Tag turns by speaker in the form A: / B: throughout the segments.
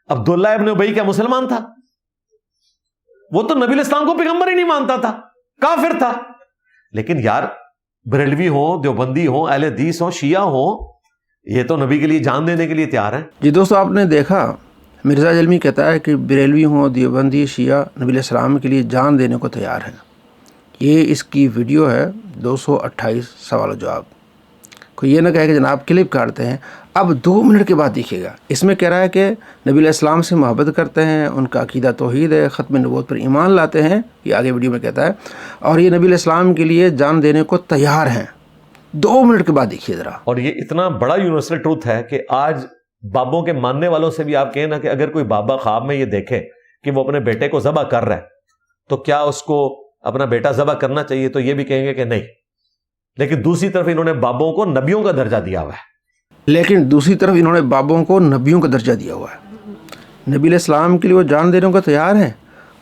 A: عبداللہ ابن ابی کیا مسلمان تھا؟ وہ تو نبی الاسلام کو پیغمبر ہی نہیں مانتا تھا، کافر تھا. لیکن یار بریلوی ہوں، دیوبندی ہوں، اہل حدیث ہوں، شیعہ ہوں، یہ تو نبی کے لیے جان دینے کے لیے تیار ہیں.
B: جی دوستو، آپ نے دیکھا مرزا جلمی کہتا ہے کہ بریلوی ہوں، دیوبندی، شیعہ نبی علیہ السلام کے لیے جان دینے کو تیار ہیں. یہ اس کی ویڈیو ہے 228 سوال و جواب. کوئی یہ نہ کہے کہ جناب کلپ کاٹتے ہیں. اب 2 منٹ کے بعد دیکھیے گا. اس میں کہہ رہا ہے کہ نبی علیہ السلام سے محبت کرتے ہیں، ان کا عقیدہ توحید ہے، ختم نبوت پر ایمان لاتے ہیں، یہ آگے ویڈیو میں کہتا ہے، اور یہ نبی علیہ السلام کے لیے جان دینے کو تیار ہیں. 2 منٹ کے بعد دیکھیے ذرا.
A: اور یہ اتنا بڑا یونیورسل ٹروتھ ہے کہ آج بابوں کے ماننے والوں سے بھی آپ کہیں نا کہ اگر کوئی بابا خواب میں یہ دیکھے کہ وہ اپنے بیٹے کو ذبح کر رہا ہے تو کیا اس کو اپنا بیٹا ذبح کرنا چاہیے، تو یہ بھی کہیں گے کہ نہیں. لیکن دوسری طرف انہوں نے بابوں کو نبیوں کا درجہ دیا ہوا ہے.
B: نبی علیہ السلام کے لیے وہ جان دینے کو تیار ہیں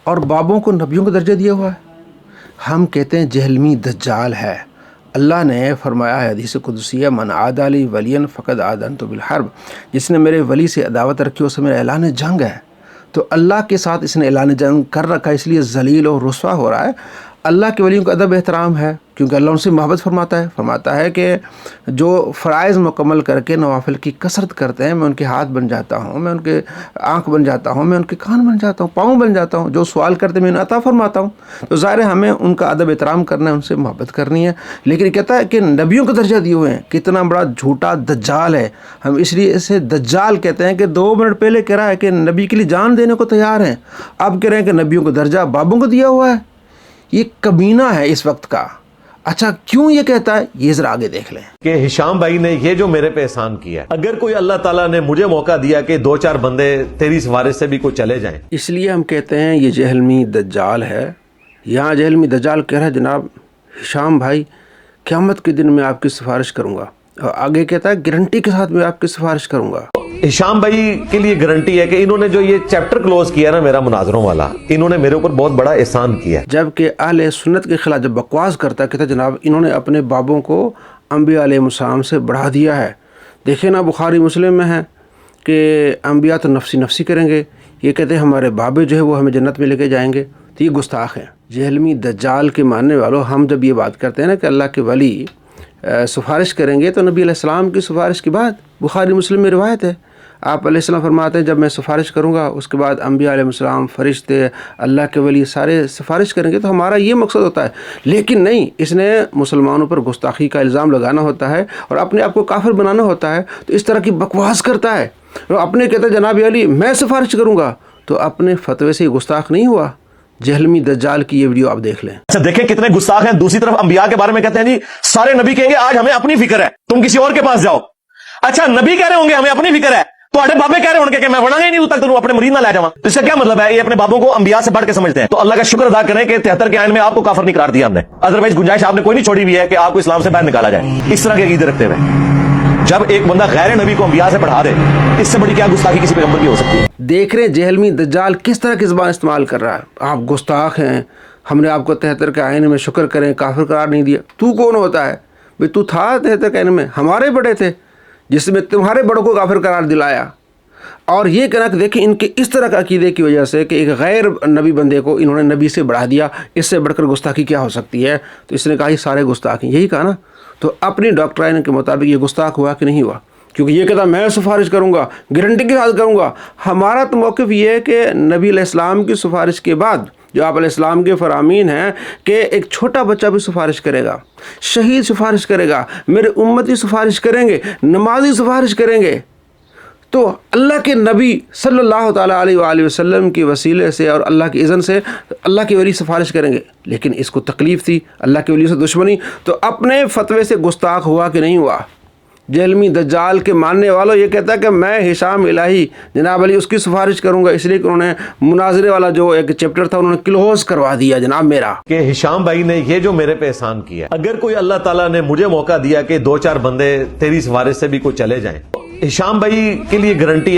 B: اور بابوں کو نبیوں کا درجہ دیا ہوا ہے. ہم کہتے ہیں جہلمی دجال ہے. اللہ نے فرمایا ہے حدیث قدسیہ، من عادی لی ولیا فقد آذنت بالحرب، جس نے میرے ولی سے عداوت رکھی اسے میرا اعلان جنگ ہے. تو اللہ کے ساتھ اس نے اعلان جنگ کر رکھا، اس لیے ذلیل اور رسوا ہو رہا ہے. اللہ کے ولیوں کا ادب احترام ہے کیونکہ اللہ ان سے محبت فرماتا ہے کہ جو فرائض مکمل کر کے نوافل کی کثرت کرتے ہیں، میں ان کے ہاتھ بن جاتا ہوں، میں ان کے آنکھ بن جاتا ہوں، میں ان کے کان بن جاتا ہوں، پاؤں بن جاتا ہوں. جو سوال کرتے میں انہیں عطا فرماتا ہوں. تو ظاہر ہے ہمیں ان کا ادب احترام کرنا ہے، ان سے محبت کرنی ہے. لیکن کہتا ہے کہ نبیوں کا درجہ دیے ہوئے ہیں. کتنا بڑا جھوٹا دجال ہے. ہم اس لیے اسے دجال کہتے ہیں کہ 2 منٹ پہلے کہہ رہا ہے کہ نبی کے لیے جان دینے کو تیار ہیں، اب کہہ رہے ہیں کہ نبیوں کا درجہ بابوں کو دیا ہوا ہے. یہ کمینہ ہے اس وقت کا. اچھا کیوں یہ کہتا ہے، یہ ذرا آگے دیکھ لیں.
A: کہ ہشام بھائی نے یہ جو میرے پہ احسان کیا ہے، اگر کوئی اللہ تعالیٰ نے مجھے موقع دیا کہ 2-4 بندے تیری سفارش سے بھی کوئی چلے جائیں،
B: اس لیے ہم کہتے ہیں یہ جہلمی دجال ہے. یہاں جہلمی دجال کہہ رہا ہے جناب ہشام بھائی قیامت کے دن میں آپ کی سفارش کروں گا، اور آگے کہتا ہے گارنٹی کے ساتھ میں آپ کی سفارش کروں گا.
A: ہشام بھائی کے لیے گارنٹی ہے کہ انہوں نے جو یہ چیپٹر کلوز کیا نا میرا مناظروں والا، انہوں نے میرے اوپر بہت بڑا احسان کیا.
B: جبکہ اہل سنت کے خلاف جب بکواس کرتا ہے، کہتا جناب انہوں نے اپنے بابوں کو انبیاء علیہ السلام سے بڑھا دیا ہے. دیکھیں نا بخاری مسلم میں ہے کہ انبیاء تو نفسی نفسی کریں گے، یہ کہتے ہیں ہمارے بابے جو ہے وہ ہمیں جنت میں لے کے جائیں گے. تو یہ گستاخ ہیں. جہلمی دجال کے ماننے والوں، ہم جب یہ بات کرتے ہیں نا کہ اللہ کے ولی سفارش کریں گے، تو نبی علیہ السلام کی سفارش کے بعد بخاری مسلم میں روایت ہے، آپ علیہ السلام فرماتے ہیں جب میں سفارش کروں گا اس کے بعد انبیاء علیہ السلام، فرشتے، اللہ کے ولی سارے سفارش کریں گے. تو ہمارا یہ مقصد ہوتا ہے. لیکن نہیں، اس نے مسلمانوں پر گستاخی کا الزام لگانا ہوتا ہے اور اپنے آپ کو کافر بنانا ہوتا ہے. تو اس طرح کی بکواس کرتا ہے. اور اپنے کہتا ہے جناب علی میں سفارش کروں گا، تو اپنے فتوے سے گستاخ نہیں ہوا. جہلمی دجال کی یہ ویڈیو آپ دیکھ لیں.
A: اچھا دیکھیں کتنے گستاخ ہیں. دوسری طرف انبیاء کے بارے میں کہتے ہیں جی سارے نبی کہیں گے آج ہمیں اپنی فکر ہے، تم کسی اور کے پاس جاؤ. اچھا نبی کہہ رہے ہوں گے ہمیں اپنی فکر ہے، تو آڑے بابے کہہ رہے ہوں گے کہ میں پڑھا گا ہی نہیں تک تو اپنے مرید نہ لے جاؤں. تو اس کا کیا مطلب ہے؟ یہ اپنے بابوں کو انبیاء سے بڑھ کے سمجھتے ہیں. تو اللہ کا شکر ادا کریں کہ 73 کے آئین میں آپ کو کافر نہیں قرار دیا ہم نے. ادروائز گنجائش آپ نے کوئی نہیں چھوڑی ہوئی ہے کہ آپ کو اسلام سے باہر نکالا جائے اس طرح کے عقیدے رکھتے ہوئے. جب ایک بندہ غیر نبی کو انبیاء سے پڑھا دے، اس سے بڑی کیا گستاخی کسی پیغمبر کی ہو سکتی ہے؟
B: دیکھ رہے جہلمی دجال کس طرح کی زبان استعمال کر رہا ہے. آپ گستاخ ہیں، ہم نے آپ کو 73 کے آئین میں شکر کریں کافر قرار نہیں دیا. تو کون ہوتا ہے بھئی؟ تو تھا 73 کے آئین میں، ہمارے بڑے تھے جس میں تمہارے بڑوں کو کافر قرار دلایا. اور یہ کہنا کہ دیکھیں ان کے اس طرح کا عقیدے کی وجہ سے کہ ایک غیر نبی بندے کو انہوں نے نبی سے بڑھا دیا، اس سے بڑھ کر گستاخی کیا ہو سکتی ہے؟ تو اس نے کہا یہ سارے گستاخ ہیں. یہی کہا نا. تو اپنی ڈاکٹرائن کے مطابق یہ گستاخ ہوا کہ نہیں ہوا؟ کیونکہ یہ کہتا میں سفارش کروں گا، گارنٹی کے ساتھ کروں گا. ہمارا تو موقف یہ ہے کہ نبی علیہ السلام کی سفارش کے بعد جو آپ علیہ السلام کے فرامین ہیں کہ ایک چھوٹا بچہ بھی سفارش کرے گا، شہید سفارش کرے گا، میرے امتی سفارش کریں گے، نمازی سفارش کریں گے. تو اللہ کے نبی صلی اللہ تعالیٰ علیہ وآلہ وسلم کی وسیلے سے اور اللہ کی اذن سے اللہ کے ولی سفارش کریں گے. لیکن اس کو تکلیف تھی، اللہ کے ولی سے دشمنی. تو اپنے فتوے سے گستاخ ہوا کہ نہیں ہوا؟ جہلمی دجال کے ماننے والوں یہ کہتا ہے کہ میں ہشام الہی جناب علی اس کی سفارش کروں گا، اس لیے کہ انہوں نے مناظرے والا جو ایک چیپٹر تھا انہوں نے کلوز کروا دیا جناب میرا.
A: کہ ہشام بھائی نے یہ جو میرے پہ احسان کیا، اگر کوئی اللہ تعالیٰ نے مجھے موقع دیا کہ 2-4 بندے تیری سفارش سے بھی کوئی چلے جائیں، ہشام بھائی کے لیے گارنٹی ہے